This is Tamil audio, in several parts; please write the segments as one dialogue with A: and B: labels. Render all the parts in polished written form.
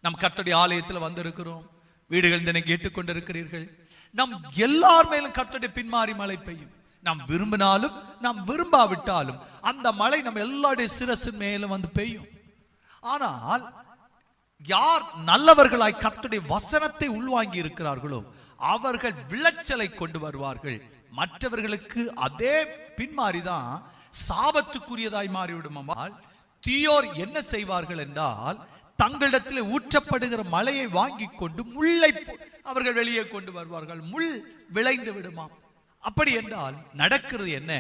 A: நம் கர்த்தருடைய ஆலயத்தில் வந்திருக்கிறோம், வீடுகள் தினை கேட்டுக்கொண்டிருக்கிறீர்கள். நம் எல்லார் மேலும் கர்த்தருடைய பின்மாறி மழை பெய்யும். நாம் விரும்பினாலும் நாம் விரும்பாவிட்டாலும் அந்த மழை நம்ம எல்லாருடைய சிரசின் மேலும் வந்து பெய்யும். ஆனால் யார் நல்லவர்களாய் கர்த்தருடைய வசனத்தை உள்வாங்கி இருக்கிறார்களோ அவர்கள் விளைச்சலை கொண்டு வருவார்கள். மற்றவர்களுக்கு அதே பின்மாறிதான் சாபத்துக்குரியதாய் மாறிவிடுமால் தீயோர் என்ன செய்வார்கள் என்றால், தங்களிடத்தில் ஊற்றப்படுகிற மழையை வாங்கி கொண்டு முள்ளை அவர்கள் வெளியே கொண்டு வருவார்கள். முள் விளைந்து விடுமாம். அப்படி என்றால் நடக்கிறது என்ன?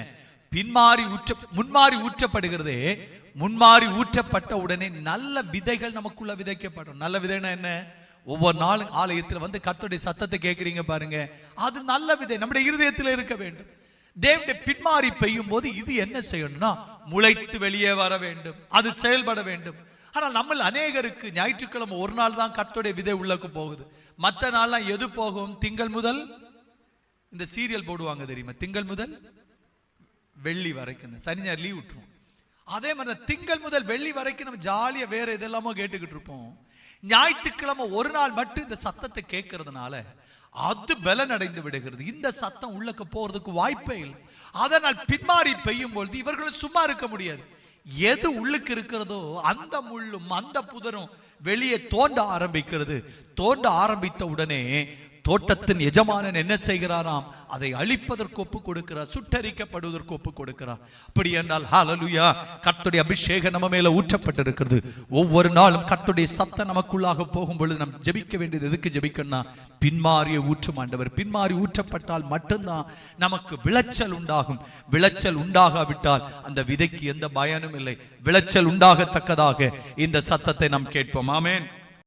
A: முன்மாறி ஊற்றப்படுகிறதே. முன்மாறி ஊற்றப்பட்ட உடனே நல்ல விதைகள் நமக்குள்ள விதைக்கப்படும். நல்ல விதைனா என்ன? ஒவ்வொரு நாளும் ஆலயத்தில் வந்து கர்த்தருடைய சத்தத்தை கேட்கிறீங்க பாருங்க, அது நல்ல விதை நம்முடைய இருதயத்தில் இருக்க வேண்டும். தேவனுடைய பின்மாறி பெய்யும் போது இது என்ன செய்யணும்னா முளைத்து வெளியே வர வேண்டும், அது செயல்பட வேண்டும். ஆனால் நம்ம அநேகருக்கு ஞாயிற்றுக்கிழமை ஒரு நாள் தான் கர்த்தருடைய விதை உள்ளக்கு போகுது. மற்ற நாள்லாம் எது போகும்? திங்கள் முதல், இந்த சீரியல் போடுவாங்க தெரியுமா, திங்கள் முதல் வெள்ளி வரைக்கும், சனி ஞாயிறு லீவ் விட்டுருவோம். அதே மாதிரி திங்கள் முதல் வெள்ளி வரைக்கும் நம்ம ஜாலியா வேற இதெல்லாமோ கேட்டுக்கிட்டு இருப்போம். ஞாயிற்றுக்கிழமை ஒரு நாள் மட்டும் இந்த சத்தத்தை கேட்கறதுனால அது பலன் அடைந்து விடுகிறது. இந்த சத்தம் உள்ளக்க போறதுக்கு வாய்ப்பே இல்லை. அதனால் பின்மாறி பெய்யும் பொழுது இவர்களும் சும்மா இருக்க முடியாது. எது உள்ளுக்கு இருக்கிறதோ அந்த முள்ளும் அந்த புதரும் வெளியே தோண்ட ஆரம்பிக்கிறது. தோண்ட ஆரம்பித்த உடனே தோட்டத்தின் எஜமானன் என்ன செய்கிறாராம்? அதை அழிப்பதற்கு ஒப்பு கொடுக்கிறார், சுட்டரிக்கப்படுவதற்கு ஒப்பு கொடுக்கிறார். அப்படி என்றால் ஹல்லேலூயா, கர்த்தருடைய அபிஷேகம் நம்ம மேல ஊற்றப்பட்டிருக்கிறது. ஒவ்வொரு நாளும் கர்த்தருடைய சத்தம் நமக்குள்ளாக போகும் பொழுது நாம் ஜெபிக்க வேண்டியது எதுக்கு ஜெபிக்கணும்னா, பின்மாறிய ஊற்றும் ஆண்டவர். பின்மாறி ஊற்றப்பட்டால் மட்டும்தான் நமக்கு விளைச்சல் உண்டாகும். விளைச்சல் உண்டாகாவிட்டால் அந்த விதைக்கு எந்த பயனும் இல்லை. விளைச்சல் உண்டாகத்தக்கதாக இந்த சத்தத்தை நாம் கேட்போம். ஆமென்.